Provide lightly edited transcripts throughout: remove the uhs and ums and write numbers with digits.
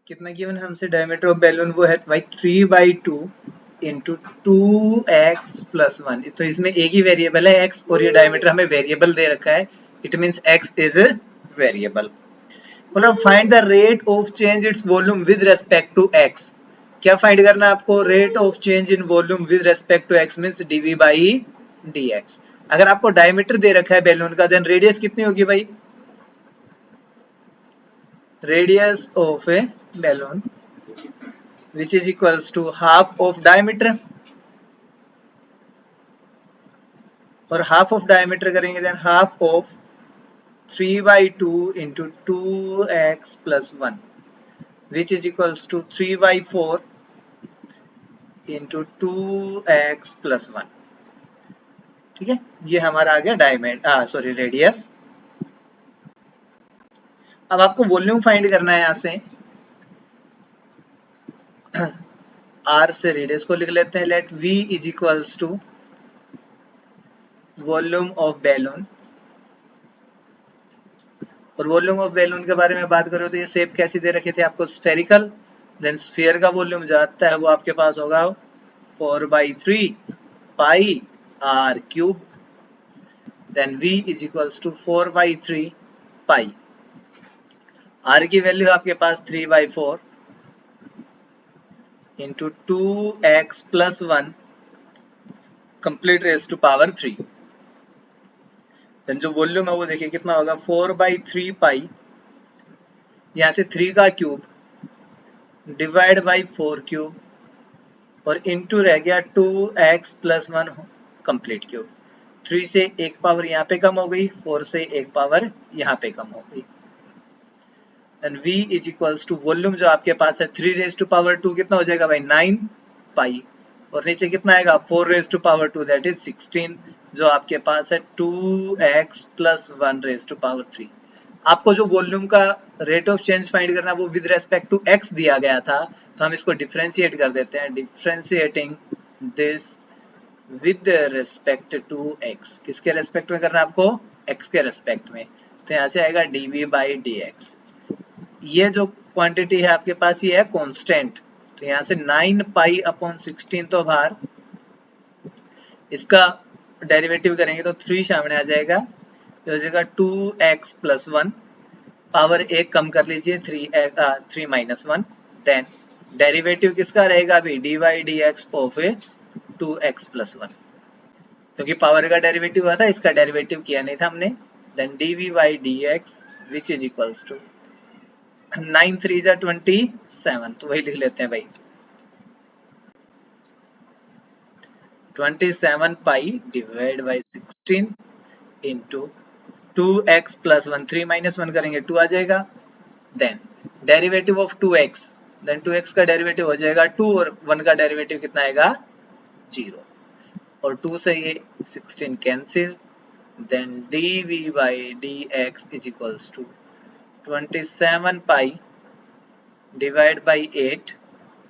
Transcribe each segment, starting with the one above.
कितना गिवन हमसे diameter of balloon, वो है भाई 3/2 इंटू 2x+1। तो इसमें एक ही वेरिएबल है x, और ये डायमीटर हमें वेरिएबल दे रखा है, it means x is a variable. बोला find the rate of change its volume with respect to x। क्या फाइंड करना है आपको? Rate of change in volume with respect to x means dv/dx। अगर आपको डायमीटर दे रखा है बैलून का, देन रेडियस कितनी होगी भाई? Radius of A balloon which is equals to half of diameter, और half of diameter करेंगे then half of 3/2 into 2x+1 which is equals to 3/4 into 2x+1। ठीक है, ये हमारा आ गया डायमीटर, रेडियस। अब आपको वॉल्यूम फाइंड करना है। यहाँ से r से रेडियस को लिख लेते हैं। Let v is equals to volume of balloon, और वॉल्यूम ऑफ बैलून के बारे में बात करें तो ये शेप कैसी दे रखे थे आपको? स्फेरिकल। देन स्फीयर का वॉल्यूम जो आता है वो आपके पास होगा 4/3 pi r cube. Then v is equals to 4/3 pi, r की वैल्यू आपके पास 3/4 into 2x+1 complete raise to power 3। Then जो वॉल्यूम है वो देखिए कितना होगा? 4/3 पाई, यहाँ से 3 का क्यूब डिवाइड बाई 4 क्यूब, और इनटू रह गया 2x+1 कंप्लीट क्यूब। 3 से एक पावर यहाँ पे कम हो गई, 4 से एक पावर यहाँ पे कम हो गई। And v is equals to volume जो आपके पास है 3 कितना हो जाएगा भाई? 9 पाई, और नीचे कितना आएगा? 4 दैट इज 16, जो आपके पास है 2x+1 आपको जो वॉल्यूम का रेट ऑफ चेंज फाइंड करना है वो विद रेस्पेक्ट टू x दिया गया था, तो हम इसको डिफरेंशिएट कर देते हैं। Differentiating this with respect to x, किसके रेस्पेक्ट में करना है आपको? x के रेस्पेक्ट में। तो यहाँ से आएगा dv/dx। ये जो क्वांटिटी है आपके पास ये है कांस्टेंट, तो यहाँ से 9 पाई अपॉन 16 तो बाहर, इसका डेरिवेटिव करेंगे तो 3 सामने आ जाएगा, ये हो जाएगा 2x+1, पावर एक कम कर लीजिए 3 - 1। देन डेरिवेटिव किसका रहेगा अभी? dy/dx ऑफ ए 2x+1, क्योंकि पावर का डेरिवेटिव हुआ था, इसका डेरिवेटिव किया नहीं था हमने। Then dv/dx which is equals to 9 3 जा 27, तो वही लिख लेते हैं भाई 27 pi divide by 16 into 2x+1, 3 - 1 करेंगे 2 आ जाएगा। Then derivative of 2x, then 2x का डेरिवेटिव हो जाएगा 2, और 1 का डेरिवेटिव कितना आएगा? 0, और 2 से ये 16 cancel. Then dv/dx is equals to 27 pi divide by 8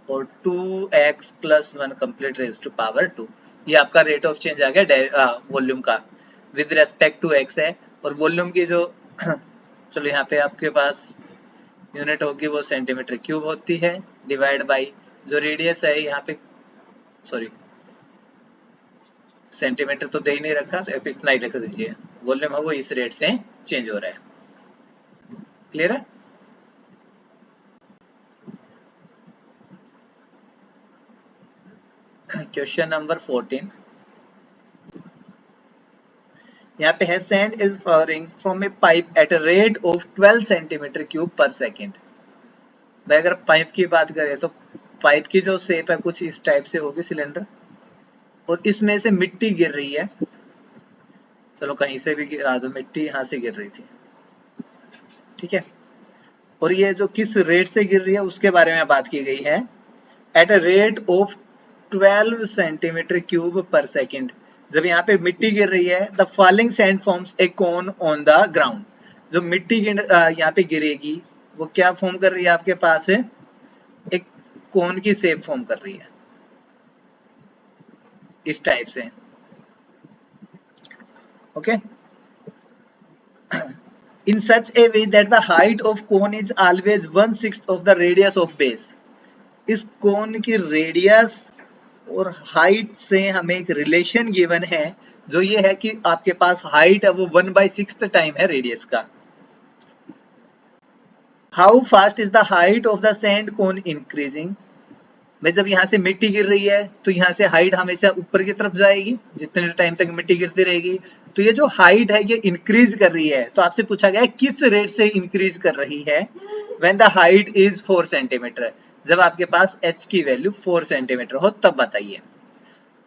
और 2x+1 complete raise to power 2। ये आपका रेट ऑफ चेंज आ गया वॉल्यूम का, विद रेस्पेक्ट टू x है। और वॉल्यूम की जो चलो यहाँ पे आपके पास यूनिट होगी वो सेंटीमीटर क्यूब होती है, डिवाइड बाई जो रेडियस है यहाँ पे, सॉरी सेंटीमीटर तो दे ही नहीं रखा, तो इतना ही लिख दीजिए। वॉल्यूम है वो इस रेट से चेंज हो रहा है। क्लियर है? क्वेश्चन नंबर 14 यहाँ पे है sand is flooring from A pipe at a rate of 12 centimetre cube पर सेकेंड। भाई अगर पाइप की बात करें तो पाइप की जो शेप है कुछ इस टाइप से होगी, सिलेंडर, और इसमें से मिट्टी गिर रही है। चलो कहीं से भी गिरा दो, मिट्टी यहाँ से गिर रही थी, ठीक है। और ये जो किस रेट से गिर रही है उसके बारे में बात की गई है, at a rate of 12 centimetre cube पर सेकेंड। जब यहाँ पे मिट्टी गिर रही है, the falling sand forms a cone on the ground. जो मिट्टी यहाँ पे गिरेगी वो क्या फॉर्म कर रही है आपके पास है? एक कोन की शेप फॉर्म कर रही है इस टाइप से। Okay, in such a way that the height of cone is always 1/6 of the radius of base. इस कोन की रेडियस और हाइट से हमें एक रिलेशन गिवन है, जो ये है कि आपके पास हाइट है वो 1/6 टाइम है रेडियस का. How fast is the height of the sand cone increasing. भाई जब यहाँ से मिट्टी गिर रही है तो यहाँ से हाइट हमेशा ऊपर की तरफ जाएगी जितने टाइम तक मिट्टी गिरती रहेगी. तो ये जो हाइट है ये इंक्रीज कर रही है. तो आपसे पूछा गया है किस रेट से इंक्रीज कर रही है. When the height is 4 centimetre, जब आपके पास h की वैल्यू 4 सेंटीमीटर हो तब बताइए.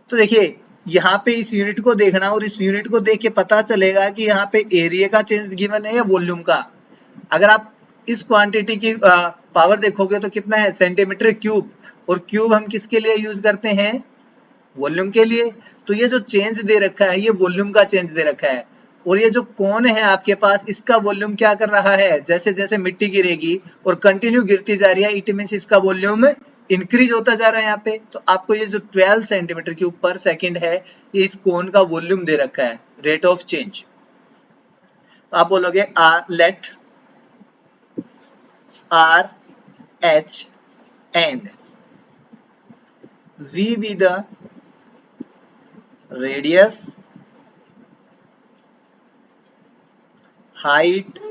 तो देखिए यहाँ पे इस यूनिट को देखना और इस यूनिट को देख के पता चलेगा कि यहाँ पे एरिया का चेंज गिवन है या वॉल्यूम का. अगर आप इस क्वांटिटी की पावर देखोगे तो कितना है सेंटीमीटर क्यूब, और क्यूब हम किसके लिए यूज करते हैं, वॉल्यूम के लिए. तो ये जो चेंज दे रखा है ये वॉल्यूम का चेंज दे रखा है. और ये जो कोन है आपके पास इसका वॉल्यूम क्या कर रहा है, जैसे जैसे मिट्टी गिरेगी और कंटिन्यू गिरती जा रही है इट मींस इसका वॉल्यूम इंक्रीज होता जा रहा है यहाँ पे. तो आपको ये जो 12 सेंटीमीटर क्यूब पर सेकंड है ये इस कोन का वॉल्यूम दे रखा है, रेट ऑफ चेंज. आप बोलोगे let R H and V be the radius, height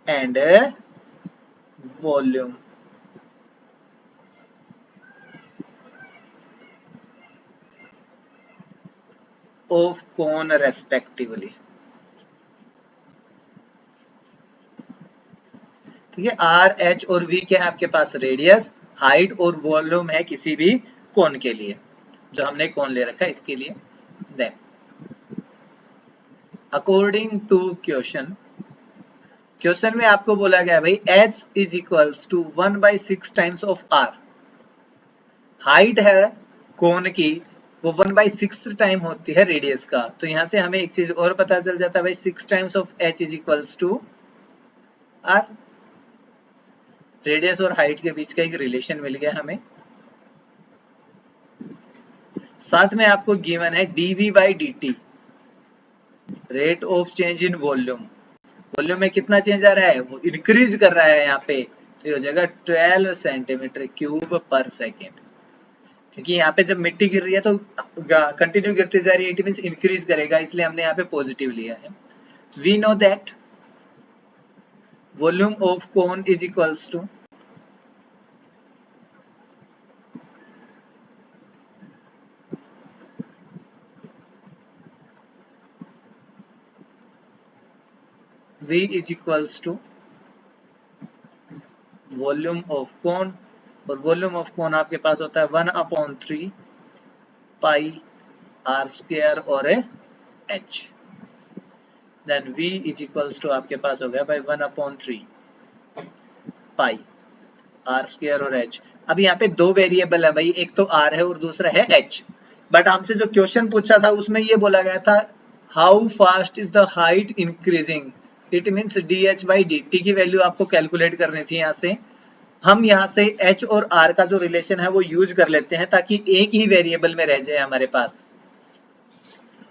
and volume of cone respectively. ठीक है, R, H और V क्या है आपके पास, रेडियस, हाइट और वॉल्यूम है किसी भी कोन के लिए, जो हमने कोन ले रखा है इसके लिए. देन अकॉर्डिंग टू क्वेश्चन में आपको बोला गया भाई h is equals to 1/6 times of r. Height है कोन की वो 1/6 टाइम होती है रेडियस का. तो यहां से हमें एक चीज और पता चल जाता है भाई 6 times of h is equals to r. Radius और हाइट के बीच का एक रिलेशन मिल गया हमें. साथ में आपको गिवन है dv/dt, rate of change in volume. Volume में कितना चेंज आ रहा है, वो इंक्रीज कर रहा है यहाँ पे. तो ये हो जाएगा 12 सेंटीमीटर क्यूब पर सेकेंड. क्योंकि यहाँ पे जब मिट्टी गिर रही है तो कंटिन्यू गिरती जा रही है इट मींस इंक्रीज करेगा, इसलिए हमने यहाँ पे पॉजिटिव लिया है. We know that volume of cone is equals to V is equals to volume of cone, और वॉल्यूम ऑफ कोन आपके पास होता है 1/3 पाई r स्क्वायर और h. Then V is equals to आपके पास हो गया भाई 1/3 पाई r स्क्वायर और h. अब यहाँ पे दो वेरिएबल है भाई, एक तो r है और दूसरा है h. बट आपसे जो क्वेश्चन पूछा था उसमें ये बोला गया था how fast is the height increasing. It means dh/dt की वैल्यू आपको कैलकुलेट करनी थी. यहाँ से हम यहाँ से h और r का जो रिलेशन है वो यूज कर लेते हैं ताकि एक ही वेरिएबल में रह जाए हमारे पास.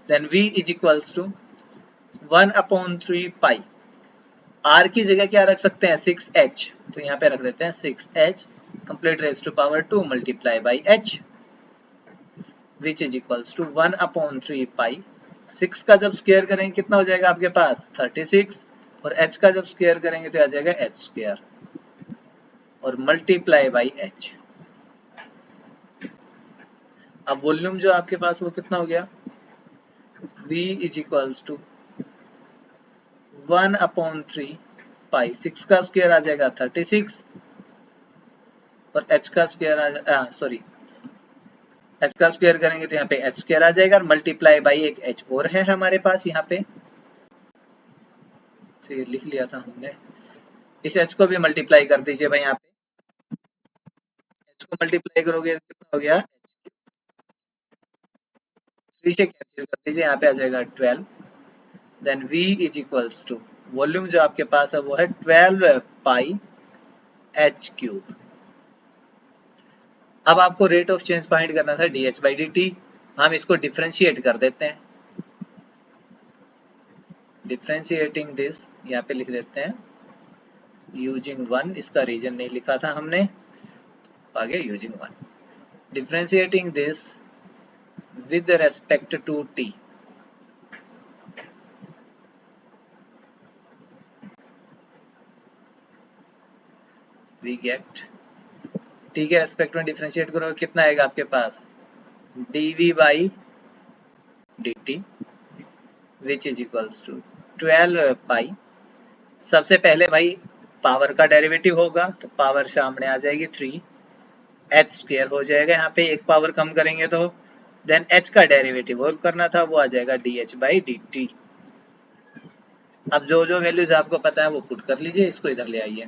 Then v is equals to 1/3 pi, r की जगह क्या रख सकते हैं 6h, तो यहाँ पे रख देते हैं 6h complete raise to power 2 multiply by h which is equals to 1/3 pi. 6 का जब स्क्वायर करेंगे कितना हो जाएगा आपके पास 36, और h का जब स्क्वायर करेंगे तो आ जाएगा h स्क्वायर और मल्टीप्लाई बाई h. अब वॉल्यूम जो आपके पास वो कितना हो गया, v is equals to 1/3 pi. 6 का स्क्वायर आ जाएगा 36 और h का स्क्वायर h का स्क्वायर करेंगे तो यहाँ पे h स्क्वायर आ जाएगा और मल्टीप्लाई बाई एक h और है हमारे पास यहाँ पे. तो ये लिख लिया था हमने, इस h को भी मल्टीप्लाई कर दीजिए भाई. यहाँ पे h को मल्टीप्लाई करोगे कितना हो गया h, 3 से कैंसिल कर दीजिए, यहाँ पे आ जाएगा 12. Then v is equals to volume जो आपके पास है वो है 12 पाई h क्यूब. अब आपको रेट ऑफ चेंज फाइंड करना था dh/dt. हम इसको डिफरेंशिएट कर देते हैं. डिफ्रेंशिएटिंग दिस, यहाँ पे लिख देते हैं यूजिंग 1, इसका रीजन नहीं लिखा था हमने, आगे using 1, differentiating this with respect to t, we get t के रेस्पेक्ट में डिफ्रेंशिएट करो कितना आएगा आपके पास dv by dt which is equals to 12 pi. सबसे पहले भाई पावर का डेरिवेटिव होगा तो पावर सामने आ जाएगी 3 h स्क्वायर हो जाएगा, यहाँ पे एक पावर कम करेंगे तो देन h का डेरिवेटिव और करना था वो आ जाएगा dh बाई dt। अब जो जो वैल्यूज आपको पता है वो पुट कर लीजिए, इसको इधर ले आइए।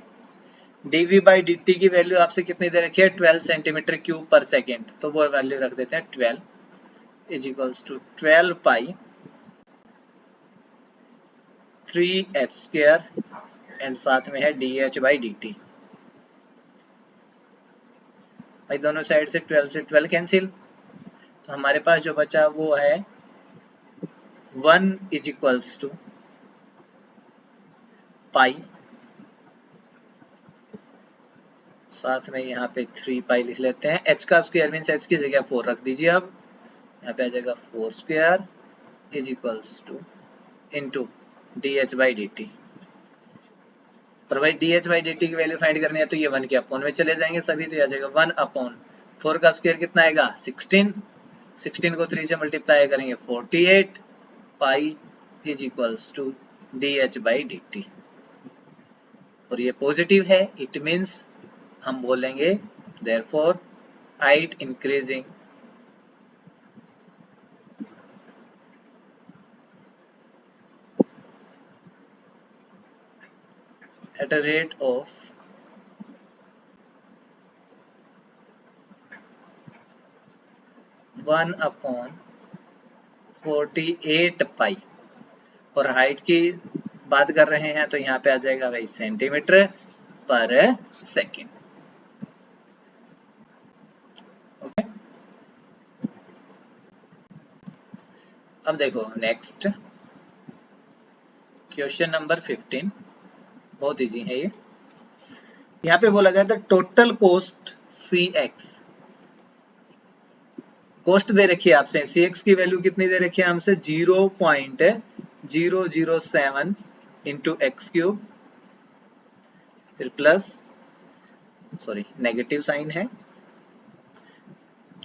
dv बाई dt की वैल्यू आपसे कितनी दे रखी है 12 सेंटीमीटर क्यूब पर सेकेंड, तो वो वैल्यू रख देते हैं 12 is equals to 12 pi 3h square and साथ में है dh बाई dt। भाई दोनों साइड से 12 से 12 कैंसिल, तो हमारे पास जो बचा वो है 1 इज इक्वल्स टू पाई, साथ में यहाँ पे 3 पाई लिख लेते हैं, h का स्क्वायर मीन्स h की जगह 4 रख दीजिए। अब यहाँ पे आ जाएगा 4 square is equals two into dh by dt। पर भाई dh बाई dt की वैल्यू फाइंड करनी है तो ये 1 के अपॉन में चले जाएंगे सभी, तो ये आ जाएगा 1 अपॉन 4 का स्क्वायर कितना आएगा 16, 16 को 3 से मल्टीप्लाई करेंगे 48 pi is equals to dh by dt। और ये पॉजिटिव है, इट मीन्स हम बोलेंगे therefore height increasing at a rate of 1 upon 48 pi, और हाइट की बात कर रहे हैं तो यहाँ पे आ जाएगा भाई सेंटीमीटर पर सेकेंड। ओके, अब देखो नेक्स्ट क्वेश्चन नंबर 15, बहुत इजी है ये। यहाँ पे बोला गया था टोटल कोस्ट cx, कोस्ट दे रखी है आपसे, cx की वैल्यू कितनी दे रखी है हमसे 0.007 इंटू एक्स क्यूब, फिर प्लस सॉरी नेगेटिव साइन है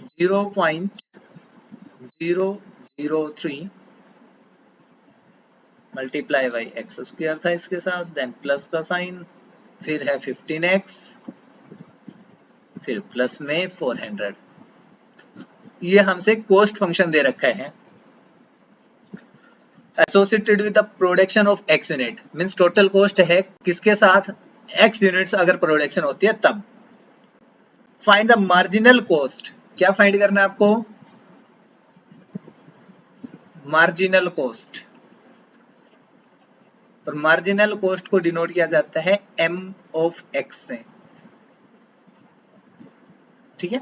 0.003 मल्टीप्लाई बाई एक्स स्क्वायर था इसके साथ, देन प्लस का साइन, फिर है 15x, फिर प्लस में 400। ये हमसे कोस्ट फंक्शन दे रखा है associated with the production of x unit, means total cost है किसके साथ x यूनिट्स अगर प्रोडक्शन होती है तब। फाइंड द मार्जिनल कोस्ट, क्या फाइंड करना है आपको मार्जिनल कोस्ट, और मार्जिनल कोस्ट को डिनोट किया जाता है m ऑफ x से, ठीक है।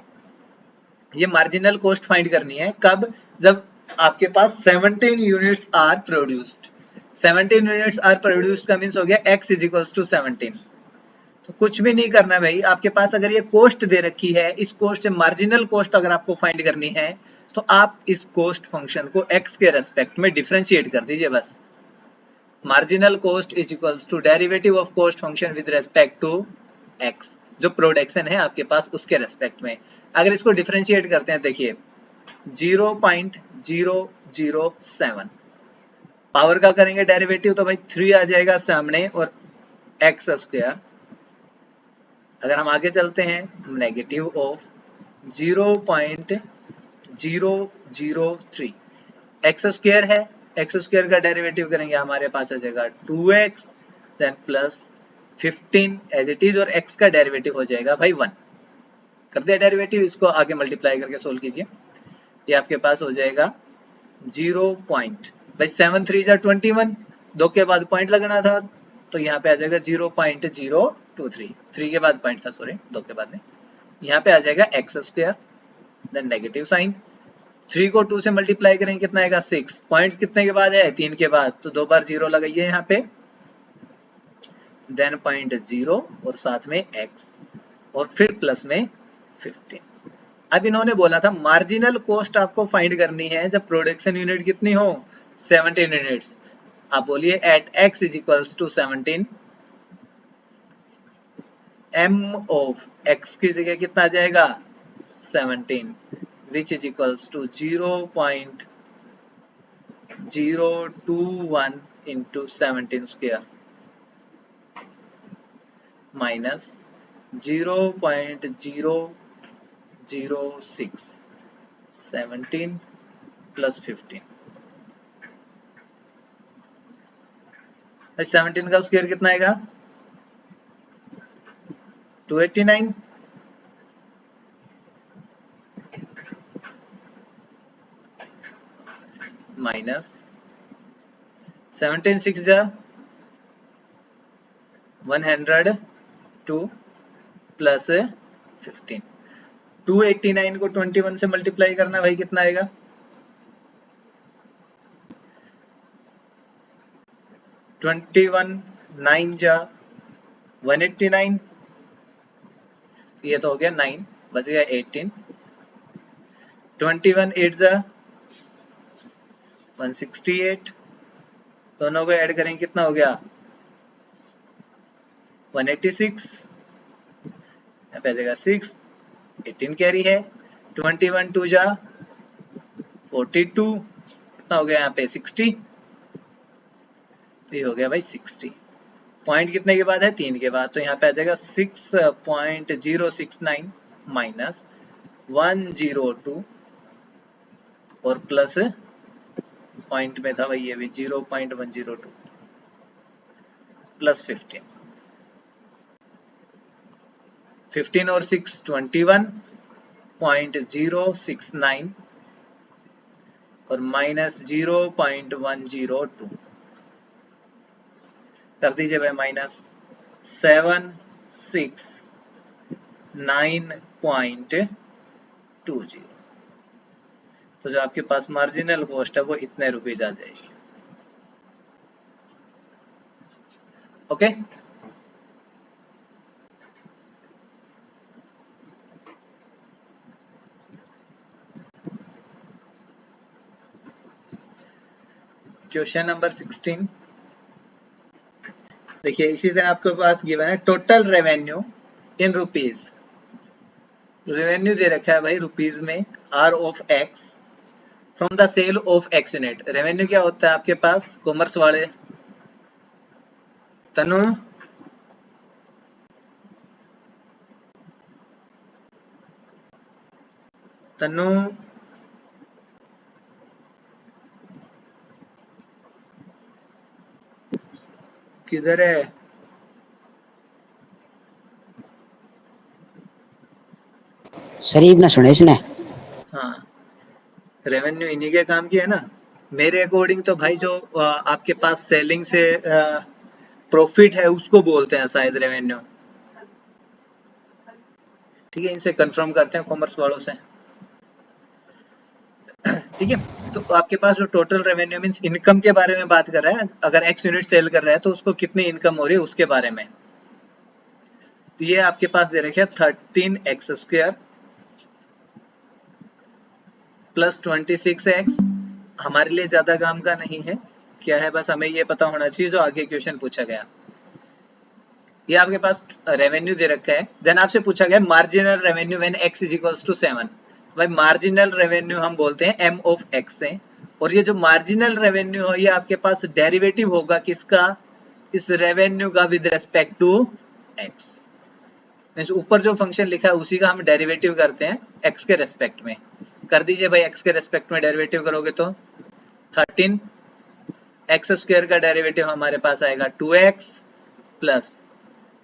ये मार्जिनल कोस्ट फाइंड करनी है कब, जब आपके पास 17 units are produced, 17 units are produced का मींस हो गया x इज इक्वल्स टू 17। तो कुछ भी नहीं करना भाई, आपके पास अगर ये कोस्ट दे रखी है, इस कोस्ट से मार्जिनल कोस्ट अगर आपको फाइंड करनी है तो आप इस कोस्ट फंक्शन को x के रेस्पेक्ट में डिफरेंशिएट कर दीजिए बस। Marginal cost is equals to derivative of cost function with respect to x, जो प्रोडक्शन है आपके पास उसके रेस्पेक्ट में। अगर इसको डिफरेंशिएट करते हैं देखिए 0.007 पावर का करेंगे डेरिवेटिव तो भाई 3 आ जाएगा सामने और एक्स स्क्वायर। अगर हम आगे चलते हैं नेगेटिव ऑफ 0.003 एक्स स्क्वायर है, एक्स स्क्वायर का डेरिवेटिव करेंगे हमारे पास आ जाएगा 2x, then plus 15 as it is, और x का डेरिवेटिव हो जाएगा भाई 1। कर दिया डेरिवेटिव, इसको आगे मल्टीप्लाई करके सोल्व कीजिए, ये आपके पास हो जाएगा 0.7 दो के बाद पॉइंट लगना था तो यहाँ पे आ जाएगा 0.023, 3 के बाद पॉइंट था सॉरी, दो के बाद नहीं, यहाँ पे आ जाएगा x square, then negative sign, 3 को 2 से मल्टीप्लाई करेंगे कितना आएगा 6। पॉइंट्स कितने के बाद है 3 के बाद, तो 2 बार 0 लगाइए यहाँ पे, देन पॉइंट 0 और साथ में x और फिर प्लस में 15। अब इन्होंने बोला था मार्जिनल कॉस्ट आपको फाइंड करनी है जब प्रोडक्शन यूनिट कितनी हो 17 यूनिट्स। आप बोलिए at x is equals to 17, m of x की जगह कितना आ जाएगा 17, which is equals to 0.021 into 17 square minus 0.006 17 plus 15। 17 का स्क्वायर कितना आएगा 289, माइनस 17 6 जा 102 प्लस 15। 289 को 21 से मल्टीप्लाई करना भाई कितना आएगा 21 9 जा 189, ये तो हो गया 9, बच गया 18। 21 8 जा 168, दोनों को ऐड करेंगे कितना हो गया 186, यहाँ पे आ जाएगा 6, 18 कैरी है। 21 2 जा 42, कितना हो गया यहाँ पे 60, तो ये हो गया भाई 60। पॉइंट कितने के बाद है 3 के बाद, तो यहाँ पे आ जाएगा 6.069 माइनस 102 और प्लस पॉइंट में था भाई ये भी 0.102 प्लस 15। 15 और 6 21.069 और माइनस 0.102 कर दीजिए भाई माइनस 769.20। तो जो आपके पास मार्जिनल कॉस्ट है वो इतने रुपीज आ जाएगी। ओके क्वेश्चन नंबर 16 देखिए, इसी तरह आपके पास गिवन है total revenue in rupees. Revenue दे रखा है भाई रुपीज में, R of X from the sale of x unit. Revenue क्या होता है आपके पास कॉमर्स वाले तनु, तनु किधर है? शरीफ ने सुने इसने। हाँ, रेवेन्यू इन्हीं के काम की है ना। मेरे अकॉर्डिंग तो भाई जो आपके पास सेलिंग से प्रॉफिट है उसको बोलते हैं शायद रेवेन्यू। ठीक है, इनसे कंफर्म करते हैं कॉमर्स वालों से। ठीक है, तो आपके पास जो टोटल रेवेन्यू मीन्स इनकम के बारे में बात कर रहा है। अगर एक्स यूनिट सेल कर रहा है तो उसको कितनी इनकम हो रही है उसके बारे में। तो ये आपके पास दे रखे 13x स्क्वायर प्लस 26x। हमारे लिए ज्यादा काम का नहीं है, क्या है बस हमें ये पता होना चाहिए जो आगे क्वेश्चन पूछा गया। ये आपके पास रेवेन्यू दे रखा है। देन आपसे पूछा गया marginal revenue when x is equals to 7। भाई मार्जिनल रेवेन्यू हम बोलते हैं m ऑफ x से, और ये जो मार्जिनल रेवेन्यू है ये आपके पास डेरिवेटिव होगा किसका, इस रेवेन्यू का with respect to x। Means ऊपर जो फंक्शन लिखा है उसी का हम डेरिवेटिव करते हैं x के रेस्पेक्ट में। कर दीजिए भाई, x के रेस्पेक्ट में डेरिवेटिव करोगे तो 13 x स्क्वायर का डेरिवेटिव हमारे पास आएगा 2x plus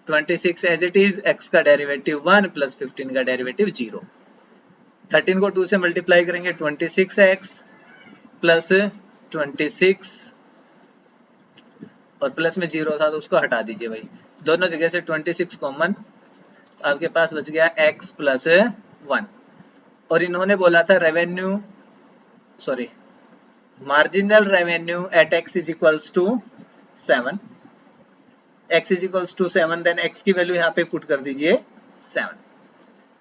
26 as it is, x का डेरिवेटिव 1 प्लस 15 का डेरिवेटिव 0। 13 को 2 से मल्टीप्लाई करेंगे 26x प्लस 26 और प्लस में 0 था तो उसको हटा दीजिए भाई, दोनों जगह से 26 कॉमन, आपके पास बच गया x प्लस 1। और इन्होंने बोला था revenue sorry, marginal revenue at x is equals to 7, x is equals to 7, then x की वैल्यू यहाँ पे पुट कर दीजिए 7.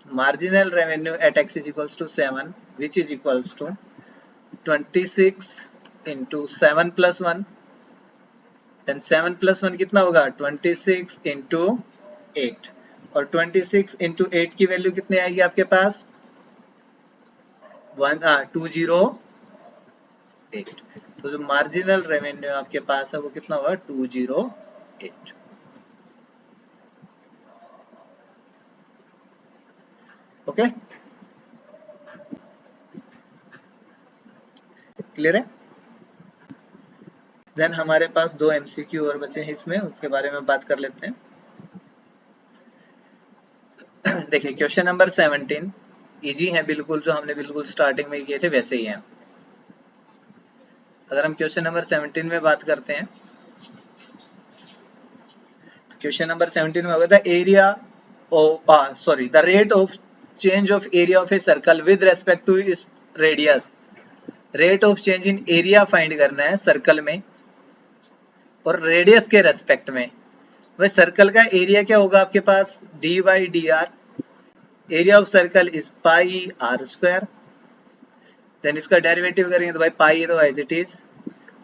Marginal revenue at x is equals to 7, which is equals to 26 into 7 plus 1. Then 7 plus 1 कितना होगा? 26 into 8. और 26 into 8 की value कितनी आएगी आपके पास? 208. तो जो मार्जिनल रेवेन्यू आपके पास है वो कितना होगा? 208. ओके, क्लियर है? देन हमारे पास 2 MCQ और बचे हैं इसमें, उसके बारे में बात कर लेते हैं. देखिए क्वेश्चन नंबर 17 इजी है बिल्कुल, जो हमने बिल्कुल स्टार्टिंग में किए थे वैसे ही है. अगर हम क्वेश्चन नंबर 17 में बात करते हैं, क्वेश्चन नंबर 17 में होगा the area of the rate of change of area of a circle with respect to its radius. Rate of change in area find करना है सर्कल में और रेडियस के रेस्पेक्ट में. वह सर्कल का एरिया क्या होगा आपके पास? D by d r. Area of circle is pi r square. Then इसका डेरिवेटिव करेंगे तो भाई पाई है तो as it is.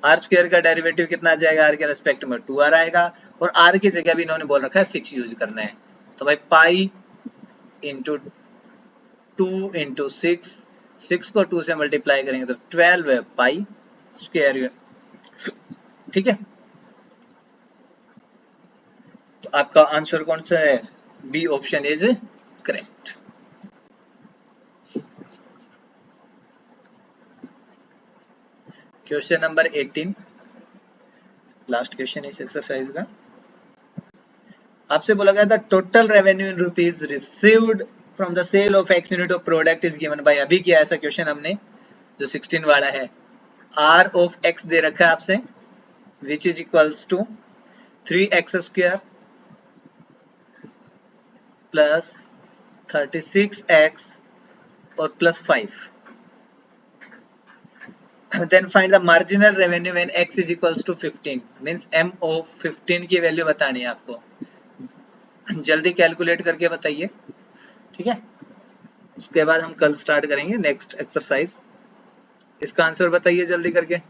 R square का डेरिवेटिव कितना आ जाएगा? आर के रेस्पेक्ट में 2r आएगा, और आर की जगह भी इन्होंने बोल रखा है 6 यूज करना है. तो भाई पाई इंटू 2 इंटू 6 को 2 से मल्टीप्लाई करेंगे तो 12 है पाई स्क्वायर. ठीक है, तो आपका आंसर कौन सा है? B option is correct. Question number 18, last question इस एक्सरसाइज का. आपसे बोला गया था total revenue in rupees received from the sale of x unit of product is given by. अभी किया ऐसा क्वेश्चन हमने जो 16 वाला है. आर ऑफ एक्स दे रखा है आपसे, which is equals to 3x square plus 36x और plus 5. Then find the marginal revenue when x is equals to 15. Means m of 15 की वैल्यू बतानी है आपको. जल्दी कैलकुलेट करके बताइए. ठीक है, उसके बाद हम कल स्टार्ट करेंगे नेक्स्ट एक्सरसाइज. इसका आंसर बताइए जल्दी करके.